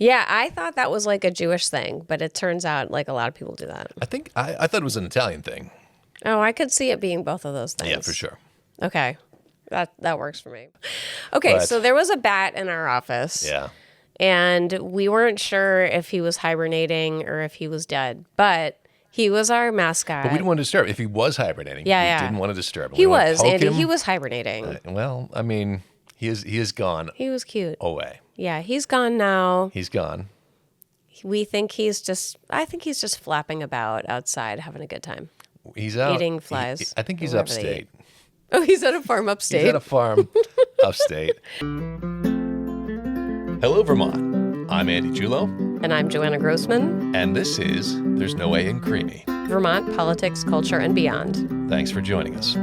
Yeah, I thought that was like a Jewish thing, but it turns out like a lot of people do that. I think I thought it was an Italian thing. Oh, I could see it being both of those things. Yeah, for sure. Okay. That works for me. Okay, so there was a bat in our office. Yeah. And we weren't sure if he was hibernating or if he was dead, but he was our mascot. But we didn't want to disturb him. If he was hibernating, we didn't want to disturb him. He was, Andy. He was hibernating. Well, I mean, he is gone. He was cute. Away. Yeah, he's gone now. He's gone. I think he's just flapping about outside having a good time. He's out. Eating flies. I think he's upstate. Oh, he's at a farm upstate? He's at a farm upstate. Hello, Vermont. I'm Andy Julo. And I'm Joanna Grossman. And this is There's No Way in Creemee. Vermont, politics, culture, and beyond. Thanks for joining us.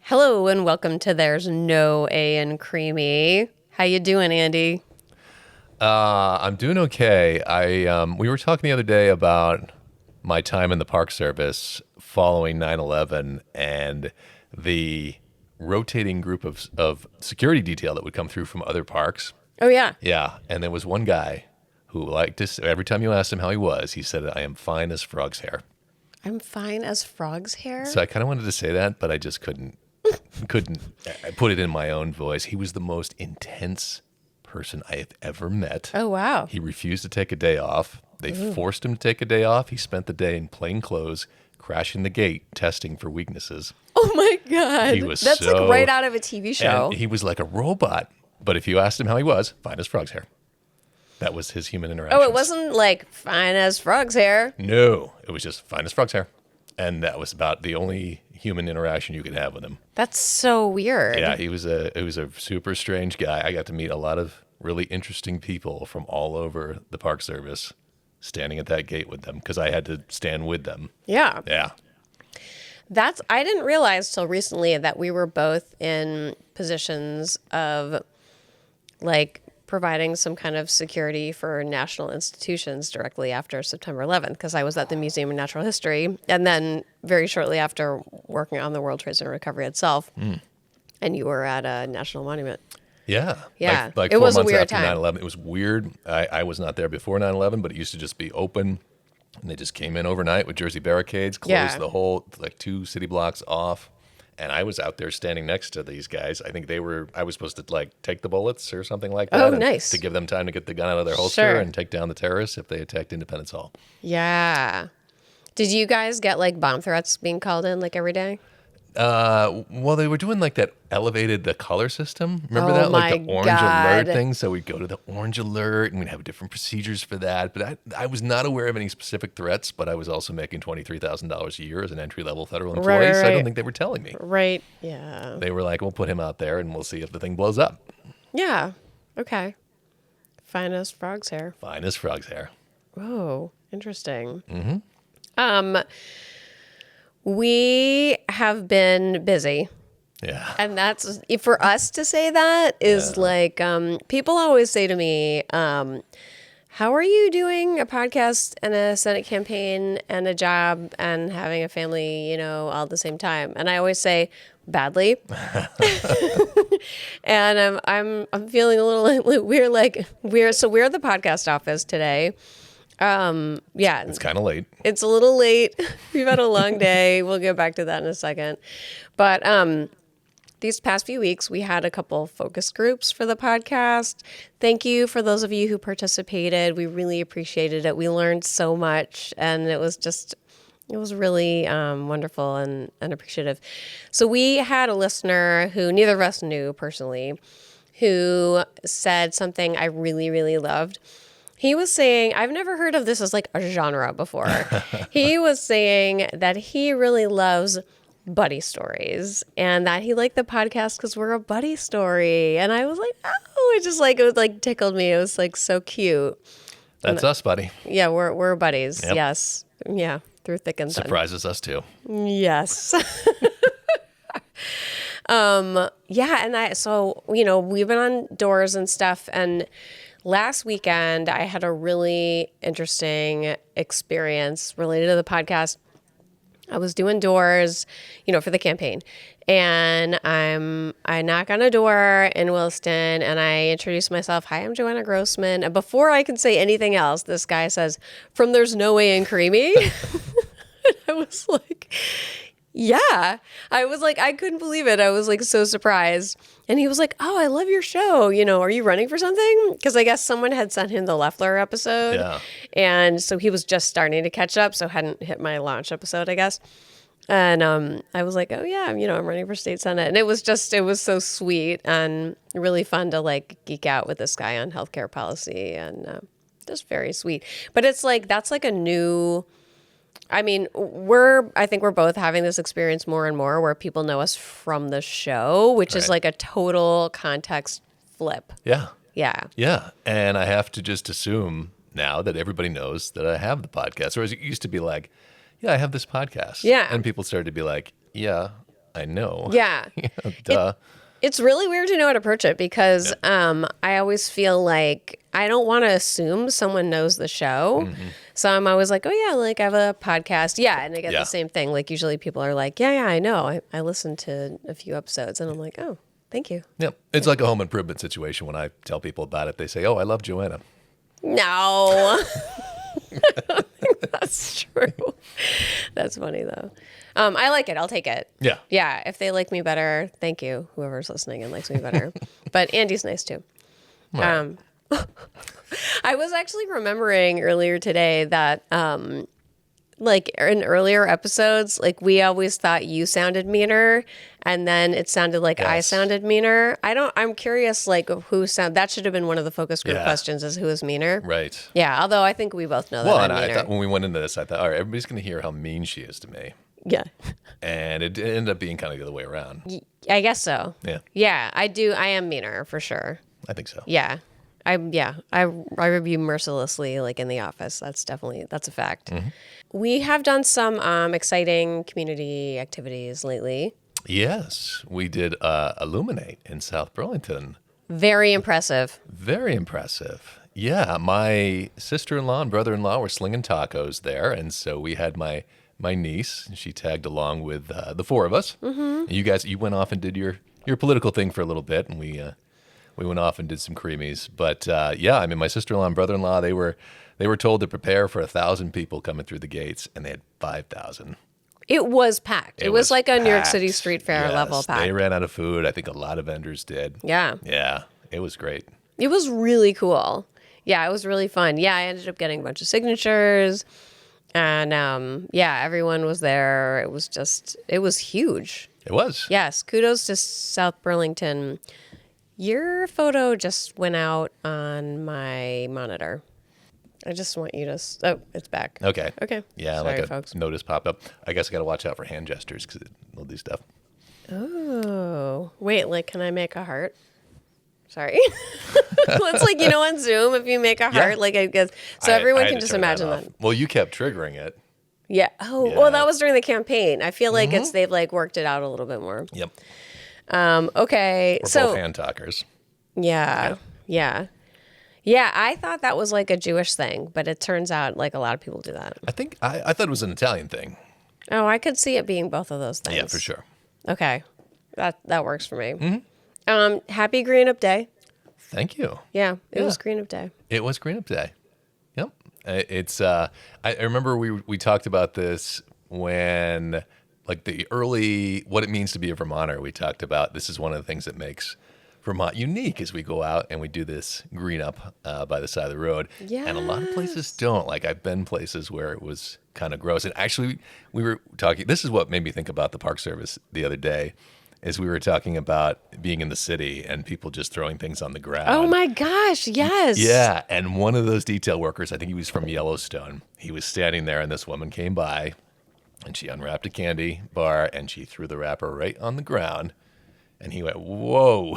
Hello, and welcome to There's No A in Creemee. How you doing, Andy? I'm doing okay. We were talking the other day about my time in the Park Service following 9/11 and the rotating group of security detail that would come through from other parks. Oh, yeah. Yeah, and there was one guy who liked to, every time you asked him how he was, he said, I am fine as frog's hair. I'm fine as frog's hair? So I kind of wanted to say that, but I just couldn't put it in my own voice. He was the most intense person I have ever met. Oh, wow. He refused to take a day off. They forced him to take a day off. He spent the day in plain clothes, crashing the gate, testing for weaknesses. Oh, my God. He was That's like right out of a TV show. And he was like a robot. But if you asked him how he was, fine as frog's hair. That was his human interaction. Oh, it wasn't like fine as frog's hair? No, it was just fine as frog's hair. And that was about the only human interaction you could have with him. That's so weird. Yeah, he was a super strange guy. I got to meet a lot of really interesting people from all over the Park Service standing at that gate with them because I had to stand with them. Yeah. Yeah. I didn't realize till recently that we were both in positions of like providing some kind of security for national institutions directly after September 11th, because I was at the Museum of Natural History and then very shortly after working on the World Trade Center recovery itself. And you were at a national monument. Yeah. Yeah. Like it 4 was months a weird after time. 9/11. It was weird. I was not there before 9/11, but it used to just be open. And they just came in overnight with Jersey barricades, closed the whole, like 2 city blocks off. And I was out there standing next to these guys. I think I was supposed to like take the bullets or something like that. Oh, nice. To give them time to get the gun out of their holster Sure. and take down the terrorists if they attacked Independence Hall. Yeah. Did you guys get like bomb threats being called in like every day? Well, they were doing like that the color system. Remember Oh that? Like my the orange God. alert thing. So we'd go to the orange alert and we'd have different procedures for that. But I was not aware of any specific threats, but I was also making $23,000 a year as an entry-level federal employee. So I don't think they were telling me. Right. Yeah. They were like, we'll put him out there and we'll see if the thing blows up. Yeah. Okay. Fine as frog's hair. Fine as frog's hair. Oh, interesting. Mm-hmm. We have been busy. Yeah. And that's, for us to say that is like, people always say to me, how are you doing a podcast and a Senate campaign and a job and having a family, all at the same time? And I always say, badly. And I'm feeling a little we're the podcast office today. Yeah. It's kind of late. It's a little late. We've had a long day. We'll get back to that in a second. But these past few weeks, we had a couple focus groups for the podcast. Thank you for those of you who participated. We really appreciated it. We learned so much, and it was really wonderful and appreciative. So we had a listener who neither of us knew personally, who said something I really, really loved. He was saying, I've never heard of this as like a genre before. He was saying that he really loves buddy stories and that he liked the podcast because we're a buddy story. And I was like, oh, it was like tickled me. It was like so cute. That's us, buddy. Yeah, we're buddies. Yep. Yes. Yeah. Through thick and thin. Surprises us too. Yes. Yeah. And we've been on doors and stuff, and last weekend, I had a really interesting experience related to the podcast. I was doing doors, for the campaign. And I knock on a door in Williston and I introduce myself. Hi, I'm Joanna Grossman. And before I can say anything else, this guy says, "From There's No Way in Creemee." I was like, yeah. I was like, I couldn't believe it. I was like so surprised. And he was like, "Oh, I love your show. Are you running for something?" Because I guess someone had sent him the Loeffler episode. Yeah. And so he was just starting to catch up, so hadn't hit my launch episode, I guess. And I was like, "Oh yeah, I'm running for state senate." And it was so sweet and really fun to like geek out with this guy on healthcare policy, and just very sweet. But it's like that's like a new. I mean, I think we're both having this experience more and more where people know us from the show, which is like a total context flip. Yeah. Yeah. Yeah. And I have to just assume now that everybody knows that I have the podcast. Whereas it used to be like, yeah, I have this podcast. Yeah. And people started to be like, yeah, I know. Yeah. Duh. It's really weird to know how to approach it because I always feel like I don't want to assume someone knows the show. Mm-hmm. So I'm always like, "Oh yeah, like I have a podcast." Yeah. And I get the same thing. Like usually people are like, yeah, I know. I listened to a few episodes and I'm like, "Oh, thank you." Yep. It's like a home improvement situation. When I tell people about it, they say, "Oh, I love Joanna." No. I don't think that's true. That's funny though. I like it. I'll take it. Yeah. Yeah. If they like me better, thank you. Whoever's listening and likes me better. But Andy's nice too. Right. I was actually remembering earlier today that, like in earlier episodes, like we always thought you sounded meaner and then it sounded like I sounded meaner. I'm curious, like that should have been one of the focus group questions is who is meaner. Right. Yeah. Although I think we both know that. Well, I'm and meaner. I thought when we went into this, I thought, all right, everybody's going to hear how mean she is to me. Yeah. And it ended up being kind of the other way around. I guess so. Yeah. Yeah, I do. I am meaner for sure. I think so. Yeah. I review mercilessly like in the office. That's a fact. Mm-hmm. We have done some exciting community activities lately. Yes, we did Illuminate in South Burlington. Very impressive. Very impressive. Yeah, my sister-in-law and brother-in-law were slinging tacos there, and so we had my niece. She tagged along with the four of us. Mm-hmm. You went off and did your political thing for a little bit, and we went off and did some Creemees. But yeah, I mean, my sister-in-law and brother-in-law, they were told to prepare for 1,000 people coming through the gates, and they had 5,000. It was packed. It was like a New York City street fair level packed. They ran out of food. I think a lot of vendors did. Yeah. Yeah, it was great. It was really cool. Yeah, it was really fun. Yeah, I ended up getting a bunch of signatures. And yeah, everyone was there. It was huge. It was. Yes. Kudos to South Burlington. Your photo just went out on my monitor. I just want you to... Oh, it's back. Okay. Okay. Yeah, sorry, like a folks. notice popped up. I guess I got to watch out for hand gestures because they'll do stuff. Oh. Wait, like, can I make a heart? Sorry. It's like, on Zoom, if you make a heart, like, I guess... So everyone can just imagine that. Well, you kept triggering it. Yeah. Oh, yeah. Well, that was during the campaign. I feel like they've, like, worked it out a little bit more. Yep. Okay. We're both hand talkers. Yeah. Yeah, I thought that was like a Jewish thing, but it turns out like a lot of people do that. I think I thought it was an Italian thing. Oh, I could see it being both of those things. Yeah, for sure. Okay, that works for me. Mm-hmm. Happy Green Up Day. Thank you. Yeah, it was Green Up Day. It was Green Up Day. Yep. It's. I remember we talked about this when like the early what it means to be a Vermonter. We talked about this is one of the things that makes Vermont unique as we go out and we do this green up by the side of the road. Yes. And a lot of places don't. Like I've been places where it was kind of gross. And actually we were talking, this is what made me think about the Park Service the other day, is we were talking about being in the city and people just throwing things on the ground. Oh my gosh, yes. Yeah. And one of those detail workers, I think he was from Yellowstone, he was standing there and this woman came by and she unwrapped a candy bar and she threw the wrapper right on the ground. And he went, whoa.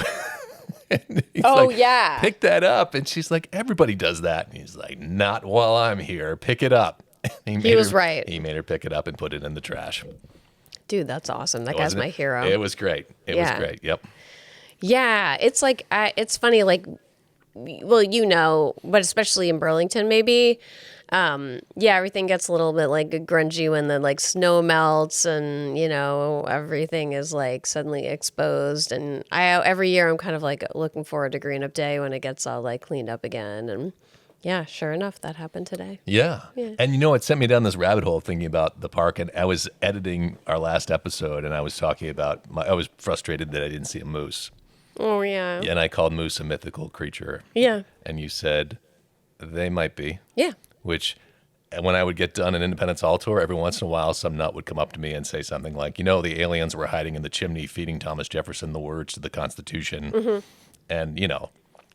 And he's like, yeah. Pick that up. And she's like, everybody does that. And he's like, not while I'm here. Pick it up. He was right. He made her pick it up and put it in the trash. Dude, that's awesome. That guy's my hero. It was great. It was great. Yep. Yeah. It's like, it's funny, like, well, but especially in Burlington, maybe, Yeah, everything gets a little bit like grungy when the like snow melts and, you know, everything is like suddenly exposed. And every year I'm kind of like looking forward to Green Up Day when it gets all like cleaned up again. And yeah, sure enough, that happened today. Yeah. And you know, it sent me down this rabbit hole thinking about the park. And I was editing our last episode and I was talking about, I was frustrated that I didn't see a moose. Oh, yeah. And I called moose a mythical creature. Yeah. And you said they might be. Yeah. Which, when I would get done an Independence Hall tour, every once in a while, some nut would come up to me and say something like, you know, the aliens were hiding in the chimney feeding Thomas Jefferson the words to the Constitution. Mm-hmm. And, you know,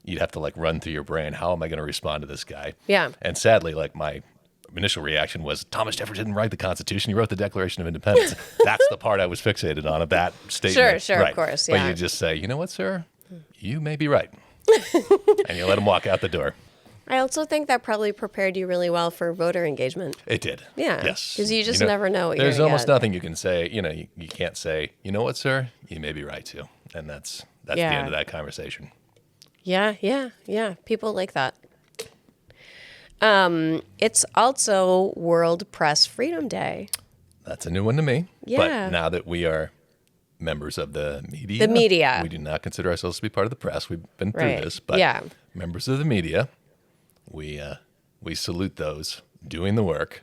you'd have to like run through your brain, how am I going to respond to this guy? Yeah. And sadly, like my initial reaction was, Thomas Jefferson didn't write the Constitution, he wrote the Declaration of Independence. That's the part I was fixated on of that statement. Sure, right. Of course, But yeah. you just say, you know what, sir? You may be right. And you let him walk out the door. I also think that probably prepared you really well for voter engagement. It did. Yeah. Yes. Because you just never know what you're There's gonna almost get. nothing you can say. You know, you can't say, you know what, sir? You may be right too. And that's the end of that conversation. Yeah. People like that. It's also World Press Freedom Day. That's a new one to me. Yeah. But now that we are members of the media. We do not consider ourselves to be part of the press. We've been through this. But members of the media, we salute those doing the work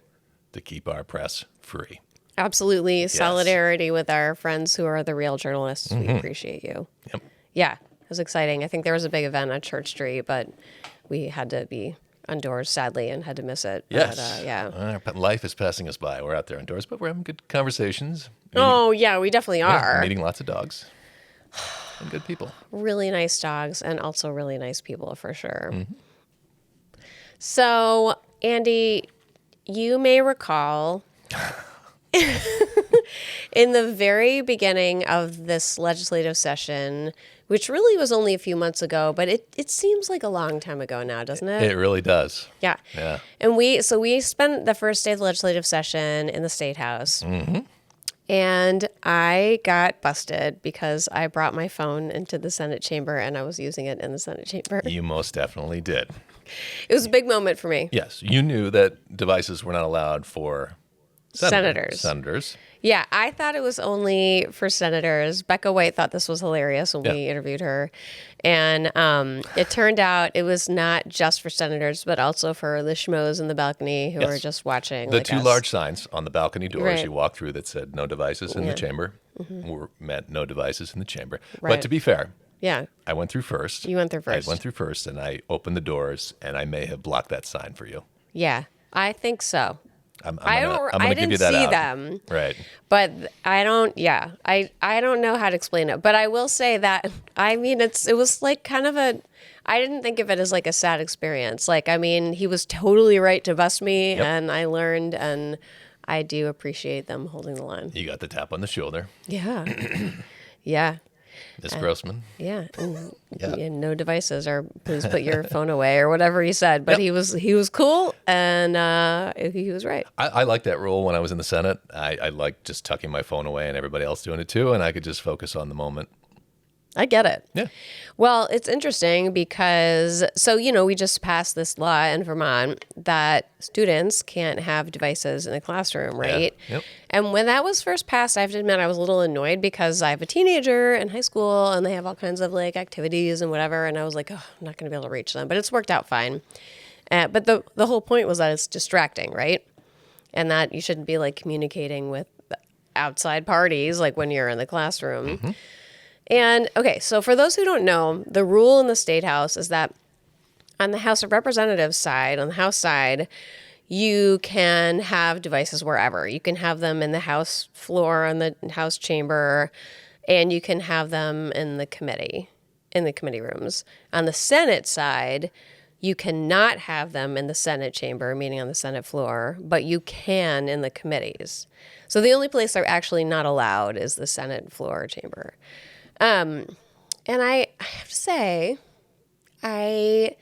to keep our press free. Absolutely. Yes. Solidarity with our friends who are the real journalists. Mm-hmm. We appreciate you. Yep. Yeah, it was exciting. I think there was a big event on Church Street, but we had to be indoors, sadly, and had to miss it. Yes. But, life is passing us by. We're out there indoors, but we're having good conversations. We definitely are. Meeting lots of dogs and good people. Really nice dogs and also really nice people for sure. Mm-hmm. So, Andy, you may recall in the very beginning of this legislative session, which really was only a few months ago, but it seems like a long time ago now, doesn't it? It really does. Yeah. Yeah. And we spent the first day of the legislative session in the statehouse. Mm-hmm. And I got busted because I brought my phone into the Senate chamber and I was using it in the Senate chamber. You most definitely did. It was a big moment for me. Yes. You knew that devices were not allowed for senators. Yeah, I thought it was only for senators. Becca White thought this was hilarious when we interviewed her. And it turned out it was not just for senators, but also for the schmoes in the balcony who were just watching. The two large signs on the balcony doors you walk through that said no devices in the chamber meant no devices in the chamber. Right. But to be fair, I went through first. You went through first. I went through first, and I opened the doors, and I may have blocked that sign for you. Yeah, I think so. I didn't see them. Right. But I don't, I don't know how to explain it. But I will say that, I mean, it was like kind of I didn't think of it as like a sad experience. Like, I mean, he was totally right to bust me and I learned and I do appreciate them holding the line. You got the tap on the shoulder. Yeah. Yeah. Miss Grossman. Yeah. And no devices or please put your phone away or whatever he said. But he was cool and he was right. I liked that rule when I was in the Senate. I liked just tucking my phone away and everybody else doing it too. And I could just focus on the moment. I get it. Yeah. Well, it's interesting because, we just passed this law in Vermont that students can't have devices in the classroom, right? Yeah. Yep. And when that was first passed, I have to admit I was a little annoyed because I have a teenager in high school and they have all kinds of like activities and whatever. And I was like, oh, I'm not going to be able to reach them. But it's worked out fine. But the whole point was that it's distracting, right? And that you shouldn't be like communicating with outside parties like when you're in the classroom. Mm-hmm. And, okay, so for those who don't know, the rule in the State House is that on the House of Representatives side, on the House side, you can have devices wherever. You can have them in the House floor, in the House chamber, and you can have them in the committee rooms. On the Senate side, you cannot have them in the Senate chamber, meaning on the Senate floor, but you can in the committees. So the only place they're actually not allowed is the Senate floor chamber. And I have to say, I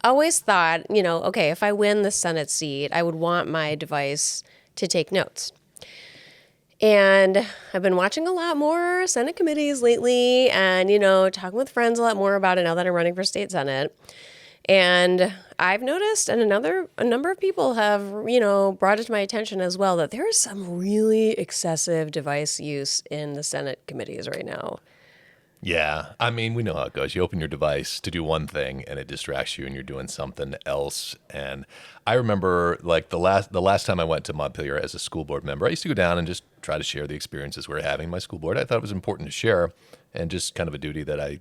always thought, okay, if I win the Senate seat, I would want my device to take notes. And I've been watching a lot more Senate committees lately and, talking with friends a lot more about it now that I'm running for state Senate. And I've noticed, and a number of people have, brought it to my attention as well, that there is some really excessive device use in the Senate committees right now. Yeah. I mean, we know how it goes. You open your device to do one thing and it distracts you and you're doing something else. And I remember like the last time I went to Montpelier as a school board member, I used to go down and just try to share the experiences we're having in my school board. I thought it was important to share and just kind of a duty that I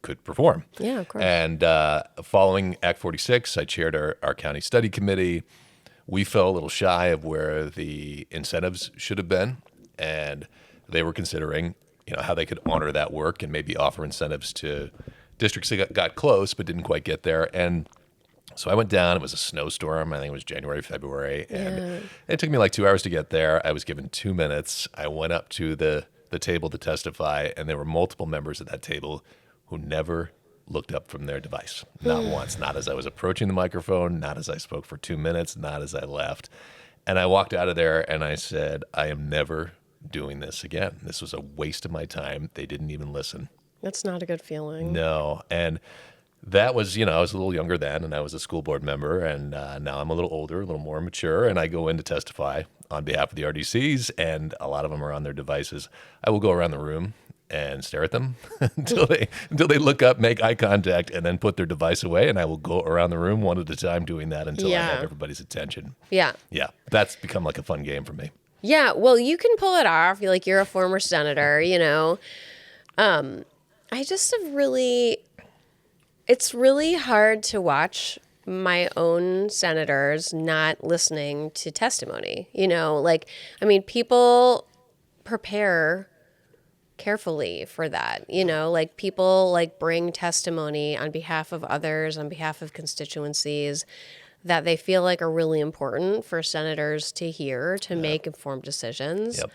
could perform. Yeah, of course. And following Act 46, I chaired our county study committee. We fell a little shy of where the incentives should have been. And they were considering how they could honor that work and maybe offer incentives to districts that got close but didn't quite get there. And so I went down. It was a snowstorm. I think it was January, February. And it took me like 2 hours to get there. I was given 2 minutes. I went up to the table to testify, and there were multiple members at that table who never looked up from their device. Not once. Not as I was approaching the microphone, not as I spoke for 2 minutes, not as I left. And I walked out of there and I said, I am never doing this again. This was a waste of my time. They didn't even listen. That's not a good feeling. No. And that was, I was a little younger then and I was a school board member, and now I'm a little older, a little more mature, and I go in to testify on behalf of the RDCs, and a lot of them are on their devices. I will go around the room and stare at them until they look up, make eye contact, and then put their device away, and I will go around the room one at a time doing that until I have everybody's attention. Yeah. Yeah. That's become like a fun game for me. Yeah, well, you can pull it off. You're a former senator, I just have it's really hard to watch my own senators not listening to testimony. People prepare carefully for that. People bring testimony on behalf of others, on behalf of constituencies that they feel like are really important for senators to hear, to make informed decisions. Yep.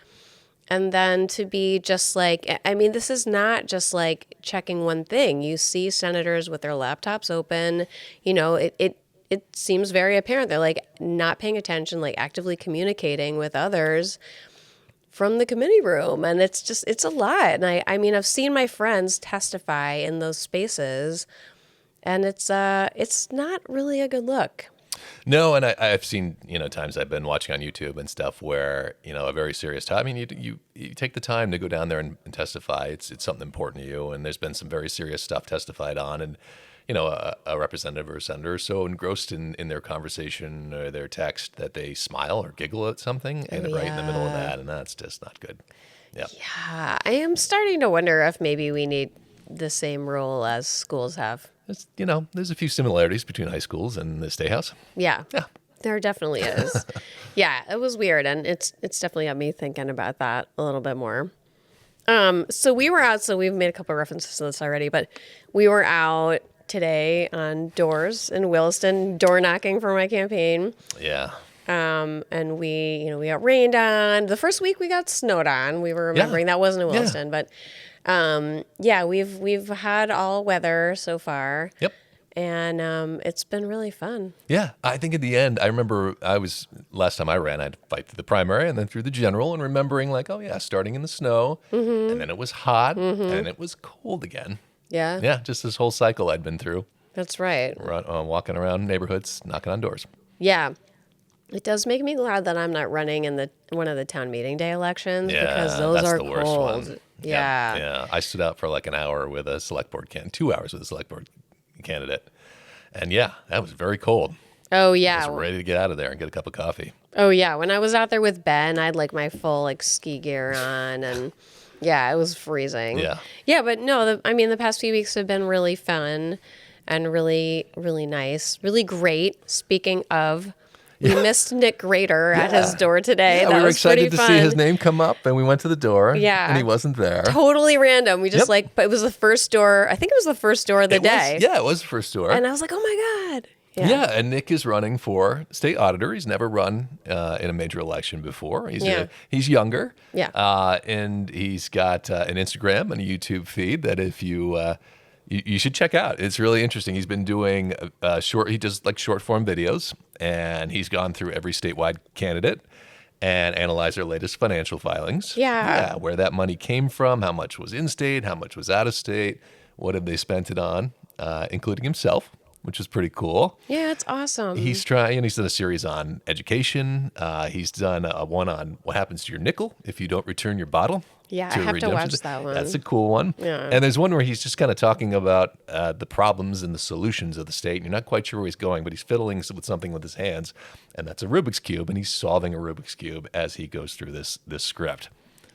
And then to be just this is not just like checking one thing. You see senators with their laptops open, it seems very apparent. They're like not paying attention, like actively communicating with others from the committee room. And it's a lot. And I've seen my friends testify in those spaces, and it's not really a good look. No, and I've seen, times I've been watching on YouTube and stuff where, a very serious time. you take the time to go down there and testify. It's something important to you. And there's been some very serious stuff testified on. And, a representative or a senator is so engrossed in their conversation or their text that they smile or giggle at something right in the middle of that. And that's just not good. Yeah. Yeah. I am starting to wonder if maybe we need the same rule as schools have. It's, there's a few similarities between high schools and the statehouse. Yeah. Yeah. There definitely is. Yeah, it was weird, and it's definitely got me thinking about that a little bit more. So we were out, so we've made a couple of references to this already, but we were out today on doors in Williston, door knocking for my campaign. Yeah. And we got rained on. The first week we got snowed on. We were remembering that wasn't in Williston, but we've had all weather so far. Yep. And it's been really fun. Yeah. I think in the end, I remember last time I ran, I had to fight through the primary and then through the general, and remembering like, oh yeah, starting in the snow, and then it was hot, and it was cold again. Yeah. Yeah. Just this whole cycle I'd been through. That's right. Walking around neighborhoods, knocking on doors. Yeah. It does make me glad that I'm not running in one of the town meeting day elections, because those that's are the worst cold. one. Yeah. Yeah. I stood out for like an hour with a select board 2 hours with a select board candidate. And that was very cold. Oh, yeah. I was ready to get out of there and get a cup of coffee. Oh, yeah. When I was out there with Ben, I had like my full ski gear on, and it was freezing. Yeah. Yeah, but no, the past few weeks have been really fun and really, really nice, really great. Speaking of, we missed Nick Grader at his door today. Yeah, that we were was excited to fun. see his name come up, and we went to the door. Yeah. And he wasn't there. Totally random. We just but it was the first door. I think it was the first door of the day. It was the first door. And I was like, oh my God. Yeah, and Nick is running for state auditor. He's never run in a major election before. He's younger. Yeah. And he's got an Instagram and a YouTube feed that if you should check out. It's really interesting. He's been doing he does like short form videos, and he's gone through every statewide candidate and analyzed their latest financial filings. Yeah. Where that money came from, how much was in state, how much was out of state, what have they spent it on, including himself. which is pretty cool. Yeah, it's awesome. He's done a series on education. He's done one on what happens to your nickel if you don't return your bottle. Yeah, to I a have to redemption. watch that one. That's a cool one. Yeah. And there's one where he's just kind of talking about the problems and the solutions of the state. And you're not quite sure where he's going, but he's fiddling with something with his hands. And that's a Rubik's Cube. And he's solving a Rubik's Cube as he goes through this script.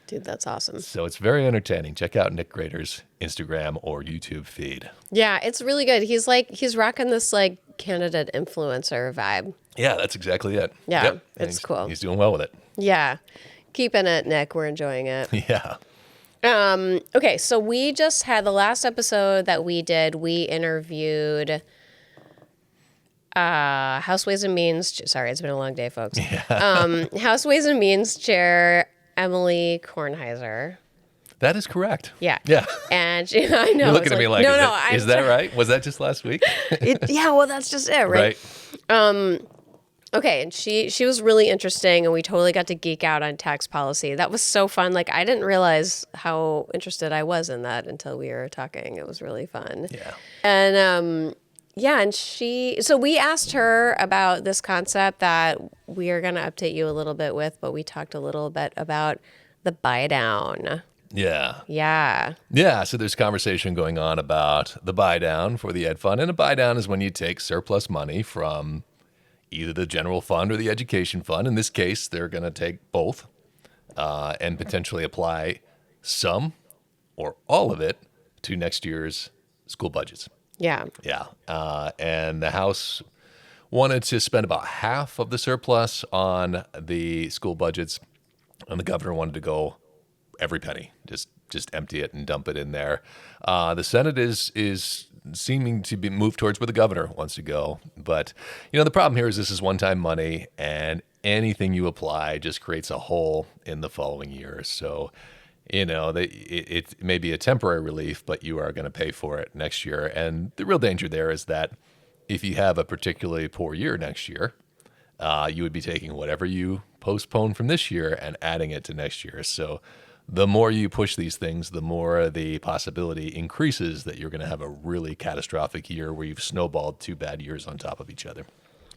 Dude, that's awesome. So it's very entertaining. Check out Nick Grader's Instagram or YouTube feed. Yeah, it's really good. He's rocking this like candidate influencer vibe. Yeah, that's exactly it. Yeah, Yep. it's cool. He's doing well with it. Yeah. Keeping it, Nick. We're enjoying it. Yeah. Okay, so we just had the last episode that we did. We interviewed House Ways and Means. Sorry, it's been a long day, folks. Yeah. House Ways and Means Chair Emily Kornheiser. That is correct. Yeah. Yeah. And I know. You're looking at me like, no, is that right? Was that just last week? Yeah, well, that's just it, right? Okay, and she was really interesting, and we totally got to geek out on tax policy. That was so fun. Like, I didn't realize how interested I was in that until we were talking. It was really fun. Yeah. And and so we asked her about this concept that we are going to update you a little bit with, but we talked a little bit about the buydown. Yeah. Yeah. Yeah. So there's conversation going on about the buydown for the ed fund. And a buydown is when you take surplus money from either the general fund or the education fund. In this case, they're going to take both and potentially apply some or all of it to next year's school budgets. Yeah. Yeah. And the House wanted to spend about half of the surplus on the school budgets, and the governor wanted to go every penny, just empty it and dump it in there. The Senate is seeming to be moved towards where the governor wants to go. But, the problem here is this is one-time money, and anything you apply just creates a hole in the following year. So, it may be a temporary relief, but you are going to pay for it next year. And the real danger there is that if you have a particularly poor year next year, you would be taking whatever you postpone from this year and adding it to next year. So the more you push these things, the more the possibility increases that you're going to have a really catastrophic year where you've snowballed 2 bad years on top of each other.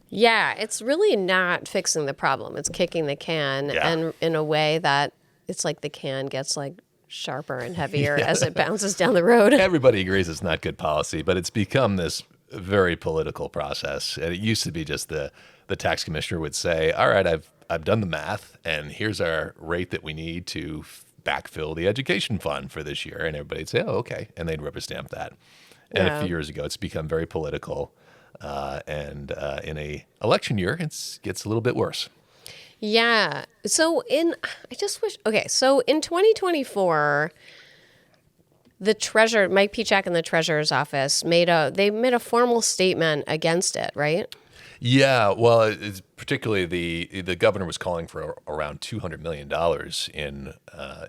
Yeah, it's really not fixing the problem. It's kicking the can, and in a way that it's like the can gets like sharper and heavier as it bounces down the road. Everybody agrees it's not good policy, but it's become this very political process. And it used to be just the tax commissioner would say, all right, I've done the math, and here's our rate that we need to backfill the education fund for this year. And everybody'd say, oh, okay. And they'd rubber stamp that. And a few years ago, it's become very political. And in a election year, it gets a little bit worse. Yeah. So in 2024, the treasurer, Mike Pichak in the treasurer's office made a formal statement against it, right? Yeah, well, it's particularly the governor was calling for around $200 million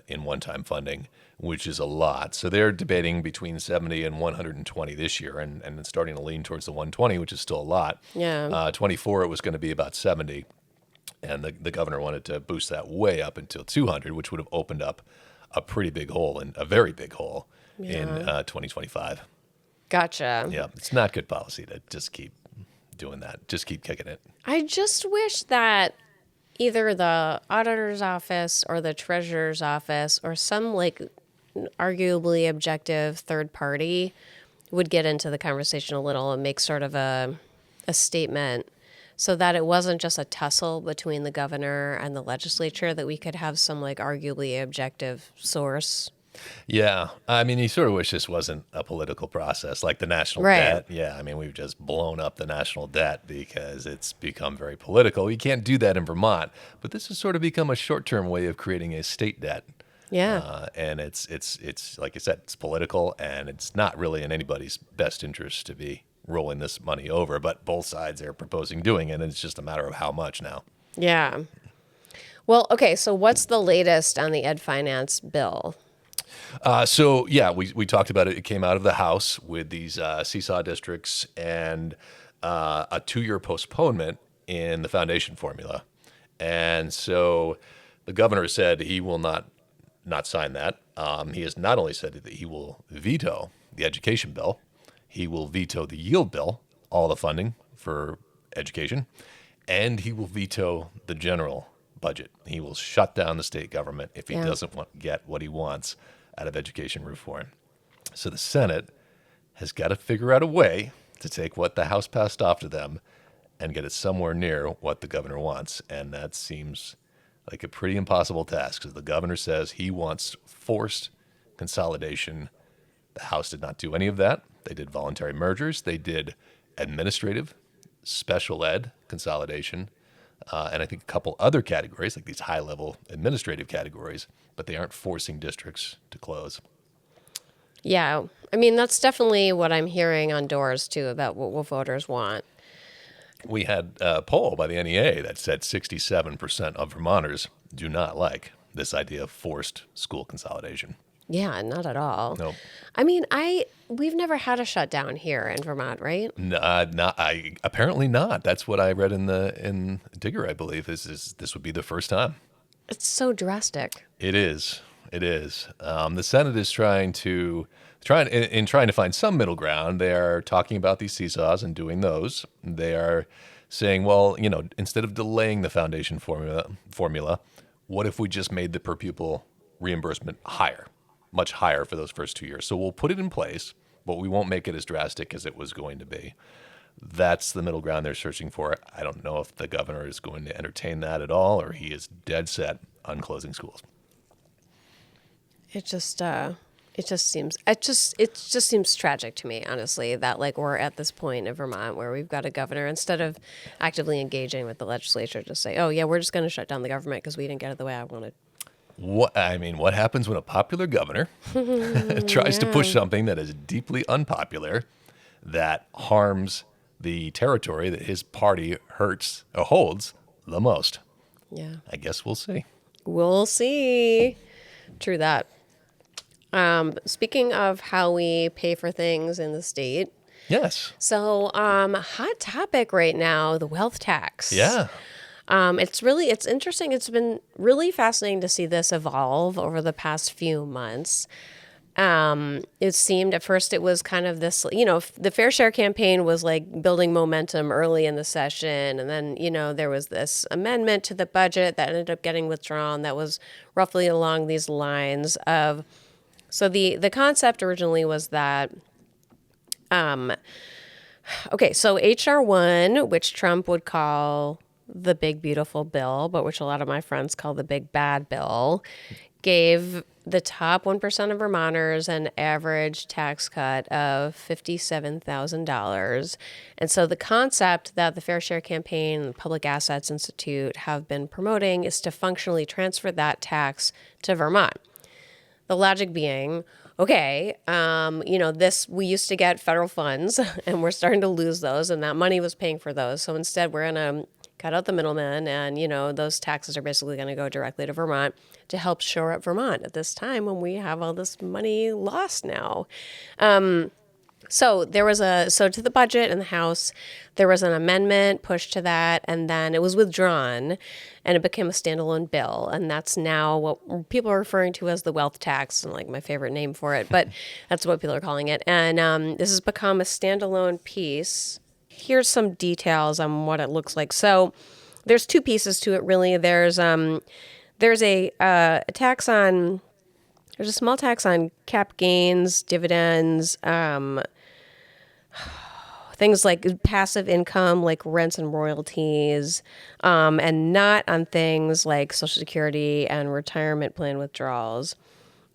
in one-time funding, which is a lot. So they're debating between 70 and 120 this year, and it's starting to lean towards the 120, which is still a lot. Yeah. 24, it was going to be about 70, and the governor wanted to boost that way up until 200, which would have opened up a pretty big hole, and a very big hole in 2025. Gotcha. Yeah, it's not good policy to just keep doing that. Just keep kicking it. I just wish that either the auditor's office or the treasurer's office or some like arguably objective third party would get into the conversation a little and make sort of a statement so that it wasn't just a tussle between the governor and the legislature, that we could have some like arguably objective source. Yeah. I mean, you sort of wish this wasn't a political process like the national Right. debt. Yeah. I mean, we've just blown up the national debt because it's become very political. You can't do that in Vermont, but this has sort of become a short-term way of creating a state debt. Yeah. And it's like I said, it's political, and it's not really in anybody's best interest to be rolling this money over, but both sides are proposing doing it, and it's just a matter of how much now. Yeah. Well, okay. So what's the latest on the ed finance bill? We talked about it. It came out of the House with these seesaw districts and a 2-year postponement in the foundation formula. And so the governor said he will not sign that. He has not only said that he will veto the education bill, he will veto the yield bill all the funding for education, and he will veto the general budget. He will shut down the state government if he doesn't get what he wants out of education reform. So the Senate has got to figure out a way to take what the House passed off to them and get it somewhere near what the governor wants. And that seems like a pretty impossible task, because the governor says he wants forced consolidation. The House did not do any of that. They did voluntary mergers. They did administrative, special ed consolidation, and I think a couple other categories, like these high-level administrative categories, but they aren't forcing districts to close. Yeah. I mean, that's definitely what I'm hearing on doors, too, about what voters want. We had a poll by the NEA that said 67% of Vermonters do not like this idea of forced school consolidation. Yeah, not at all. No. I mean, we've never had a shutdown here in Vermont, right? Apparently not. That's what I read in Digger, I believe, is this would be the first time. It's so drastic. It is. The Senate is trying to find some middle ground. They are talking about these seesaws and doing those. They are saying, well, instead of delaying the foundation formula, what if we just made the per pupil reimbursement higher? Much higher for those first 2 years. So we'll put it in place, but we won't make it as drastic as it was going to be. That's the middle ground they're searching for. I don't know if the governor is going to entertain that at all, or he is dead set on closing schools. It just seems tragic to me, honestly, that we're at this point in Vermont where we've got a governor, instead of actively engaging with the legislature, to say, oh yeah, we're just going to shut down the government because we didn't get it the way I wanted. What happens when a popular governor tries to push something that is deeply unpopular, that harms the territory that his party holds the most? Yeah. I guess we'll see. We'll see. True that. Speaking of how we pay for things in the state. Yes. So, hot topic right now, the wealth tax. Yeah. It's interesting. It's been really fascinating to see this evolve over the past few months. It seemed at first it was kind of this, the Fair Share campaign was like building momentum early in the session. And then, there was this amendment to the budget that ended up getting withdrawn that was roughly along these lines of, so the concept originally was that, so H.R. 1, which Trump would call the big, beautiful bill, but which a lot of my friends call the big, bad bill, gave the top 1% of Vermonters an average tax cut of $57,000. And so the concept that the Fair Share campaign and the Public Assets Institute have been promoting is to functionally transfer that tax to Vermont. The logic being, okay, we used to get federal funds and we're starting to lose those, and that money was paying for those. So instead we're going to cut out the middleman, and, those taxes are basically going to go directly to Vermont to help shore up Vermont at this time when we have all this money lost now. So to the budget in the House, there was an amendment pushed to that, and then it was withdrawn, and it became a standalone bill. And that's now what people are referring to as the wealth tax, and like my favorite name for it, but that's what people are calling it. And this has become a standalone piece. Here's some details on what it looks like. So there's two pieces to it, really. There's a small tax on cap gains, dividends, things like passive income, like rents and royalties, and not on things like Social Security and retirement plan withdrawals.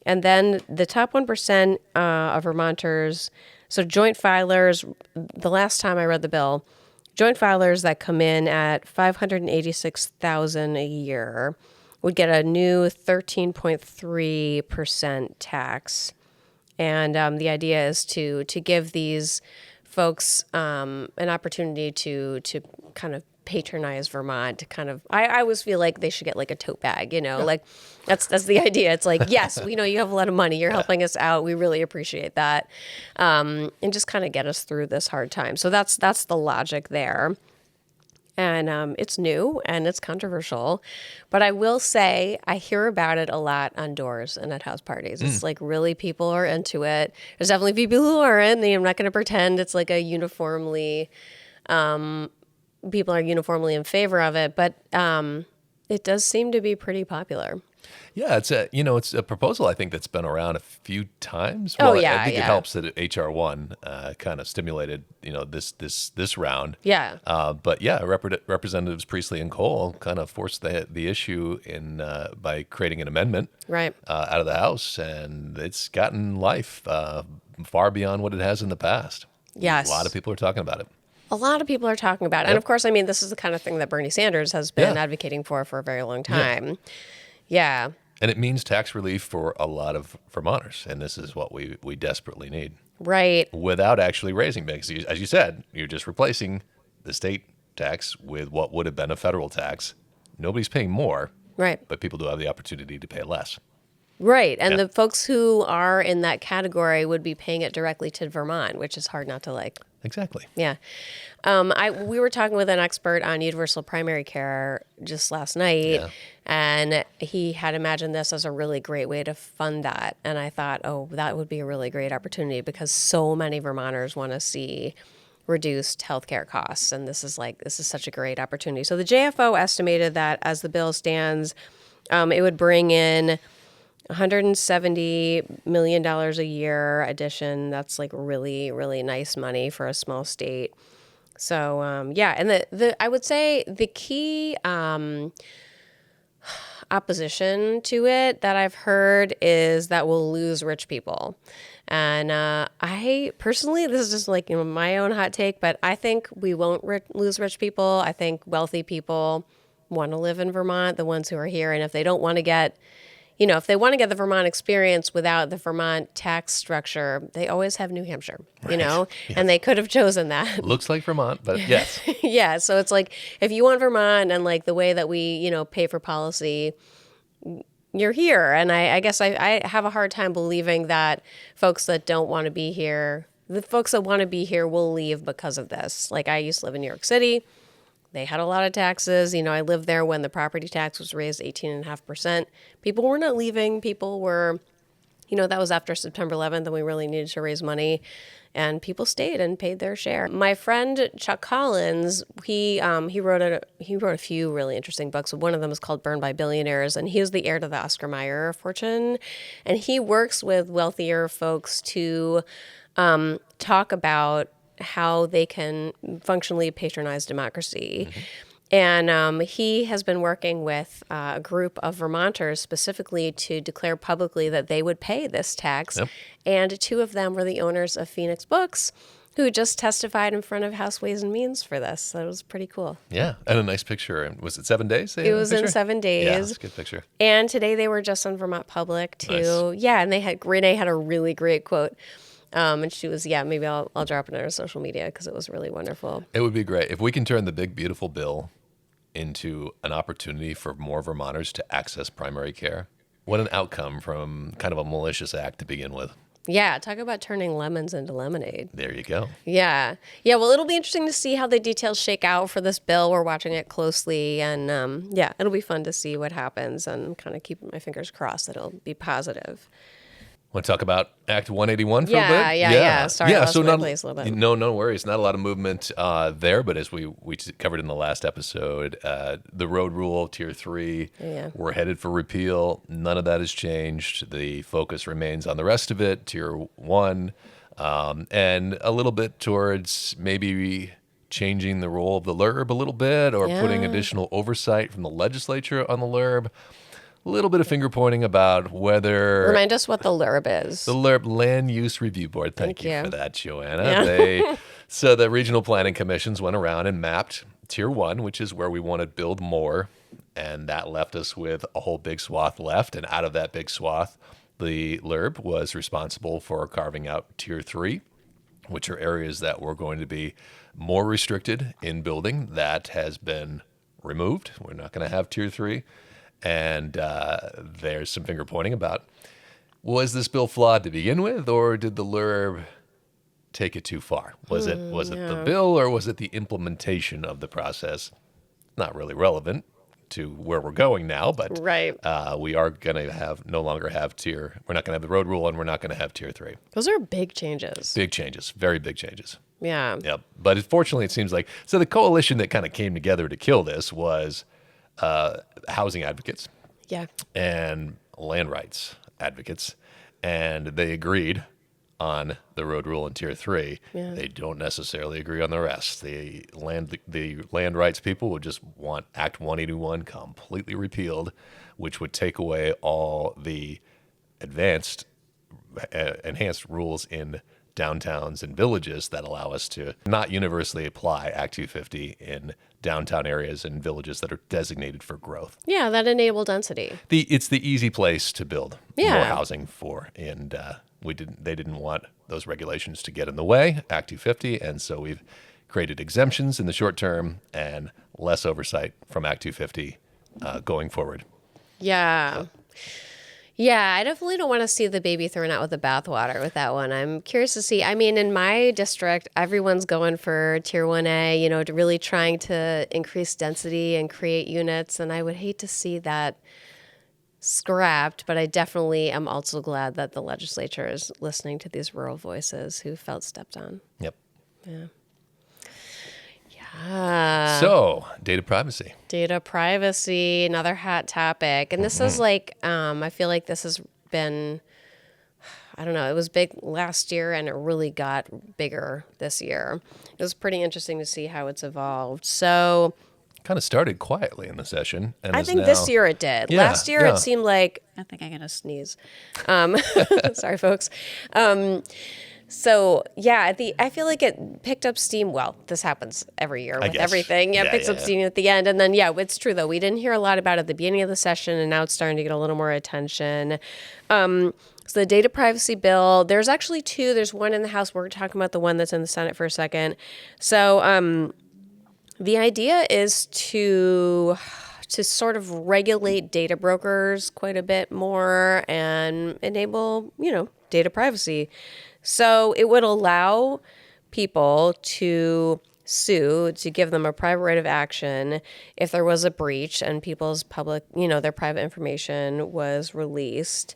And then the top 1% of Vermonters, so joint filers, the last time I read the bill, joint filers that come in at $586,000 a year would get a new 13.3% tax. And the idea is to give these folks an opportunity to kind of patronize Vermont. I always feel like they should get like a tote bag, like that's the idea. It's like, yes, we know you have a lot of money. You're helping us out. We really appreciate that. And just kind of get us through this hard time. So that's the logic there. And it's new and it's controversial. But I will say I hear about it a lot on doors and at house parties. It's like really people are into it. There's definitely people who aren't. I'm not going to pretend it's like a uniformly, people are uniformly in favor of it. But it does seem to be pretty popular. Yeah, it's a proposal I think that's been around a few times. Oh, Well, yeah, I think it yeah. helps that HR1 kind of stimulated this round. Yeah. But yeah, Representatives Priestley and Cole kind of forced the issue in by creating an amendment Right. out of the House, and it's gotten life far beyond what it has in the past. Yes. A lot of people are talking about it. A lot of people are talking about it. And of course, I mean, this is the kind of thing that Bernie Sanders has been Yeah. advocating for a very long time. Yeah. And it means tax relief for a lot of Vermonters, and this is what we desperately need. Right. Without actually raising, because as you said, you're just replacing the state tax with what would have been a federal tax. Nobody's paying more, Right. but people do have the opportunity to pay less. Right. And Yeah. the folks who are in that category would be paying it directly to Vermont, which is hard not to like. Exactly. Yeah. We were talking with an expert on universal primary care just last night, Yeah. and he had imagined this as a really great way to fund that. And I thought, oh, that would be a really great opportunity because so many Vermonters want to see reduced healthcare costs. And this is such a great opportunity. So the JFO estimated that as the bill stands, it would bring in $170 million a year addition. That's like really, really nice money for a small state. So, yeah. And I would say the key opposition to it that I've heard is that we'll lose rich people. And I personally, this is just like my own hot take, but I think we won't lose rich people. I think wealthy people want to live in Vermont, the ones who are here. And if they don't want to get if they want to get the Vermont experience without the Vermont tax structure, they always have New Hampshire, Yes. and they could have chosen that. Looks like Vermont, but yes. Yeah. So it's like, if you want Vermont and like the way that we, pay for policy, you're here. And I guess I have a hard time believing that folks that don't want to be here, the folks that want to be here will leave because of this. Like I used to live in New York City. They had a lot of taxes. I lived there when the property tax was raised 18.5%. People were not leaving. People were, that was after September 11th and we really needed to raise money. And people stayed and paid their share. My friend Chuck Collins, he wrote a few really interesting books. One of them is called Burned by Billionaires, and he was the heir to the Oscar Mayer fortune. And he works with wealthier folks to talk about how they can functionally patronize democracy. Mm-hmm. And he has been working with a group of Vermonters specifically to declare publicly that they would pay this tax. Yep. And two of them were the owners of Phoenix Books, who just testified in front of House Ways and Means for this. So it was pretty cool. Yeah, and a nice picture. Was it 7 days? It was in 7 days. Yeah, it's a good picture. And today they were just on Vermont Public too. Nice. Yeah, and Renee had a really great quote. And she was, maybe I'll drop it on our social media because it was really wonderful. It would be great if we can turn the big, beautiful bill into an opportunity for more Vermonters to access primary care. What an outcome from kind of a malicious act to begin with. Yeah, talk about turning lemons into lemonade. There you go. Yeah. Yeah, well, it'll be interesting to see how the details shake out for this bill. We're watching it closely. And, it'll be fun to see what happens and kind of keeping my fingers crossed that it'll be positive. Want to talk about Act 181 for a bit? Yeah. Sorry, I lost so my place a little bit. No worries. Not a lot of movement there, but as we covered in the last episode, the road rule, Tier 3, we're headed for repeal. None of that has changed. The focus remains on the rest of it, Tier 1, and a little bit towards maybe changing the role of the LURB a little bit or putting additional oversight from the legislature on the LURB. A little bit of finger pointing about whether... Remind us what the LURB is. The LURB, Land Use Review Board. Thank you for that, Joanna. Yeah. So the regional planning commissions went around and mapped Tier 1, which is where we want to build more, and that left us with a whole big swath left. And out of that big swath, the LURB was responsible for carving out Tier 3, which are areas that were going to be more restricted in building. That has been removed. We're not going to have Tier 3. And there's some finger pointing about, was this bill flawed to begin with, or did the LURB take it too far? Was it the bill, or was it the implementation of the process? not really relevant to where we're going now, but Right. we are going to no longer have tier. We're not going to have the road rule, and we're not going to have tier 3. Those are big changes. Big changes, very big changes. Yeah. Yep. But fortunately, it seems like the coalition that kind of came together to kill this was housing advocates Yeah. and land rights advocates, and they agreed on the road rule in tier 3. Yeah. They don't necessarily agree on the rest. The land rights people would just want Act 181 completely repealed, which would take away all the enhanced rules in downtowns and villages that allow us to not universally apply Act 250 in downtown areas and villages that are designated for growth. Yeah, that enable density. It's the easy place to build Yeah. more housing for, and they didn't want those regulations to get in the way, Act 250, and so we've created exemptions in the short term and less oversight from Act 250 going forward. Yeah. Yeah, I definitely don't want to see the baby thrown out with the bathwater with that one. I'm curious to see. I mean, in my district, everyone's going for Tier 1A, to really trying to increase density and create units. And I would hate to see that scrapped, but I definitely am also glad that the legislature is listening to these rural voices who felt stepped on. Yep. Yeah. So, data privacy. Data privacy, another hot topic. And this is I feel like this has been, I don't know, it was big last year and it really got bigger this year. It was pretty interesting to see how it's evolved. So, Kind of started quietly in the session. And I is think now, this year it did. Yeah, Last year yeah. it seemed like, I think I'm going to sneeze. Sorry, folks. So yeah, I feel like it picked up steam. Well, this happens every year with guess. everything. Yeah, it picks up steam at the end. And then, yeah, it's true though. We didn't hear a lot about it at the beginning of the session, and now it's starting to get a little more attention. So the data privacy bill, there's actually two. There's one in the House. We're talking about the one that's in the Senate for a second. So the idea is to sort of regulate data brokers quite a bit more and enable, data privacy. So it would allow people to sue, to give them a private right of action if there was a breach and people's their private information was released.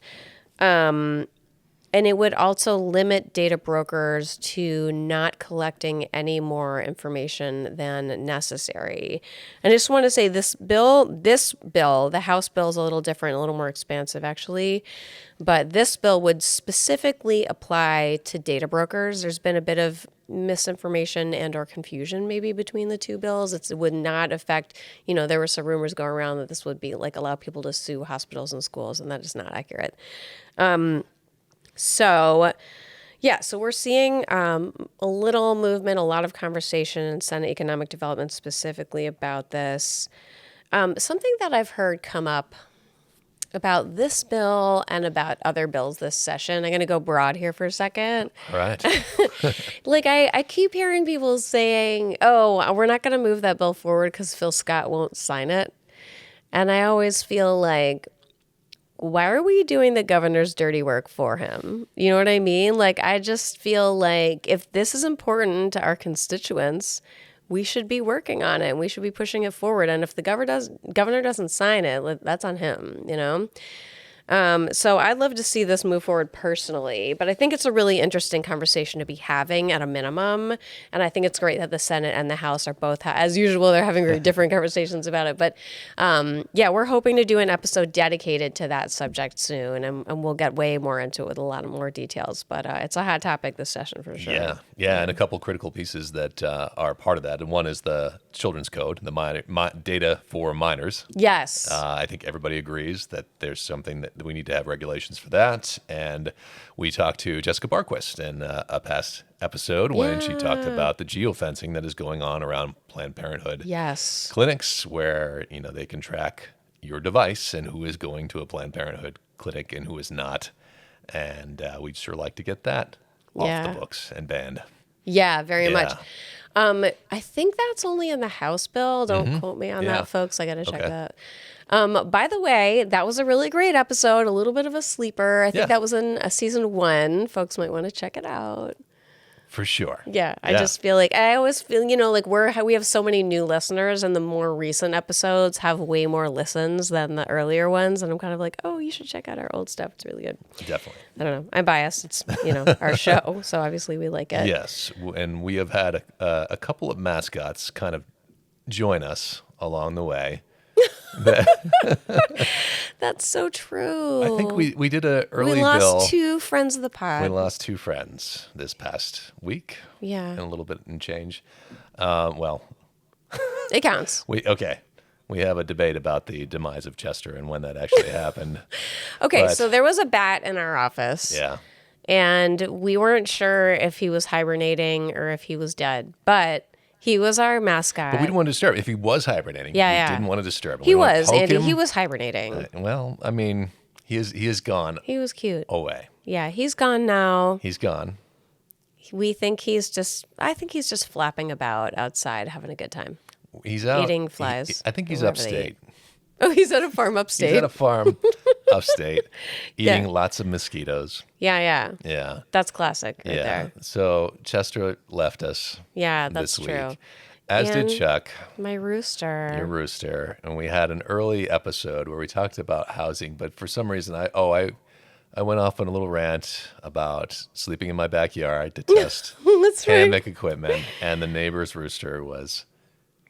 And it would also limit data brokers to not collecting any more information than necessary. And I just want to say this bill, the House bill is a little different, a little more expansive actually. But this bill would specifically apply to data brokers. There's been a bit of misinformation and or confusion maybe between the two bills. It would not affect, there were some rumors going around that this would be allow people to sue hospitals and schools, and that is not accurate. So we're seeing a little movement, a lot of conversation in Senate Economic Development specifically about this. Something that I've heard come up about this bill and about other bills this session. I'm going to go broad here for a second. All right. I keep hearing people saying, oh, we're not going to move that bill forward because Phil Scott won't sign it. And I always feel like, why are we doing the governor's dirty work for him? You know what I mean? I just feel like if this is important to our constituents, we should be working on it and we should be pushing it forward. And if the governor doesn't sign it, that's on him, So I'd love to see this move forward personally, but I think it's a really interesting conversation to be having at a minimum. And I think it's great that the Senate and the House are both, as usual, they're having very different conversations about it. But we're hoping to do an episode dedicated to that subject soon, and we'll get way more into it with a lot of more details. But it's a hot topic this session for sure. Yeah, and a couple critical pieces that are part of that. And one is the Children's Code, the data for minors. Yes. I think everybody agrees that there's something that we need to have regulations for that. And we talked to Jessica Barquist in a past episode when she talked about the geofencing that is going on around Planned Parenthood clinics, where they can track your device and who is going to a Planned Parenthood clinic and who is not. And we'd sure like to get that off the books and banned. Yeah, very much. I think that's only in the House bill. Don't quote me on that, folks. I got to check that. By the way, that was a really great episode, a little bit of a sleeper. I think that was in season 1. Folks might want to check it out. For sure. Yeah, I just feel like I always feel, like we have so many new listeners, and the more recent episodes have way more listens than the earlier ones, and I'm kind of like, oh, you should check out our old stuff. It's really good. Definitely. I don't know. I'm biased. It's our show, so obviously we like it. Yes, and we have had a couple of mascots kind of join us along the way. That's so true. I think we did a early We lost bill. 2 friends of the pod. We lost 2 friends this past week. Yeah. And a little bit in change. Well, It counts. we have a debate about the demise of Chester and when that actually happened. Okay, But- so there was a bat in our office. Yeah. And we weren't sure if he was hibernating or if he was dead, but he was our mascot. But we didn't want to disturb. If he was hibernating, we didn't want to disturb him. He We didn't want to was, poke Andy. him. He was hibernating. Well, I mean, he is gone He was cute. away. Yeah, he's gone now. He's gone. I think he's just flapping about outside having a good time. He's out Eating flies I think he's wherever they upstate. eat. Oh, he's at a farm upstate. He's at a farm upstate, eating Yeah. lots of mosquitoes. Yeah. Yeah. That's classic right Yeah. there. So Chester left us Yeah, that's this true. week, as And did Chuck, My rooster. your rooster. And we had an early episode where we talked about housing, but for some reason I went off on a little rant about sleeping in my backyard to test That's right. hammock equipment, and the neighbor's rooster was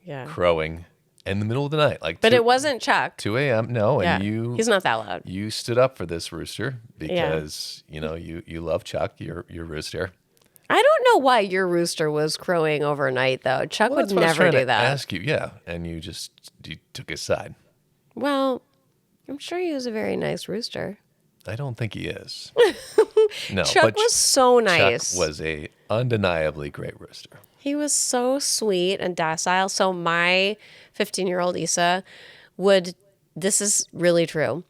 Yeah. crowing in the middle of the night, like But it wasn't Chuck. 2 a.m. No, Yeah. and He's not that loud. you stood up for this rooster because you love Chuck, your rooster. I don't know why your rooster was crowing overnight, though. Chuck Well, would that's what I was never trying do to that. Ask you, yeah, and you took his side. Well, I'm sure he was a very nice rooster. I don't think he is. No, Chuck but was so nice. Chuck was a undeniably great rooster. He was so sweet and docile. So my 15-year-old Issa would, this is really true,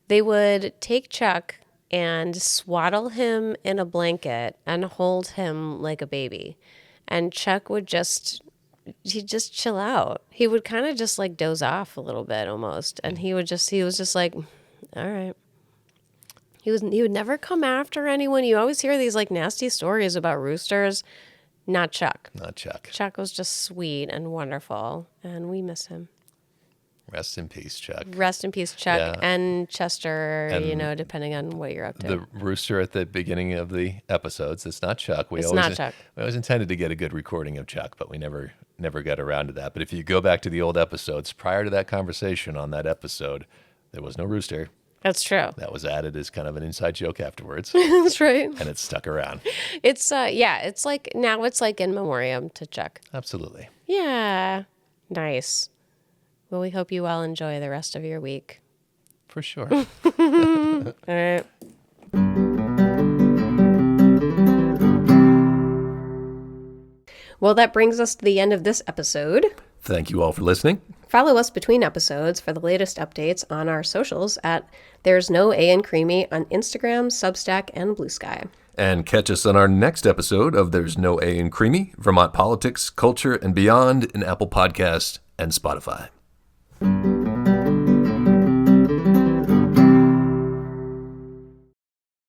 they would take Chuck and swaddle him in a blanket and hold him like a baby. And Chuck would he'd just chill out. He would kind of just like doze off a little bit almost. And he was just like, all right. He would never come after anyone. You always hear these like nasty stories about roosters. Not Chuck. Not Chuck. Chuck was just sweet and wonderful, and we miss him. Rest in peace, Chuck. Rest in peace, Chuck, Yeah. and Chester, And depending on what you're up to. The rooster at the beginning of the episodes. It's not Chuck. It's not Chuck. We always intended to get a good recording of Chuck, but we never got around to that. But if you go back to the old episodes, prior to that conversation on that episode, there was no rooster. That's true. That was added as kind of an inside joke afterwards, That's right. and it's stuck around. It's it's like now it's like in memoriam to Chuck. Absolutely. Yeah. Nice. Well, we hope you all enjoy the rest of your week. For sure. All right. Well, that brings us to the end of this episode. Thank you all for listening. Follow us between episodes for the latest updates on our socials at There's No A in Creemee on Instagram, Substack, and Blue Sky. And catch us on our next episode of There's No A in Creemee, Vermont Politics, Culture, and Beyond in Apple Podcasts and Spotify.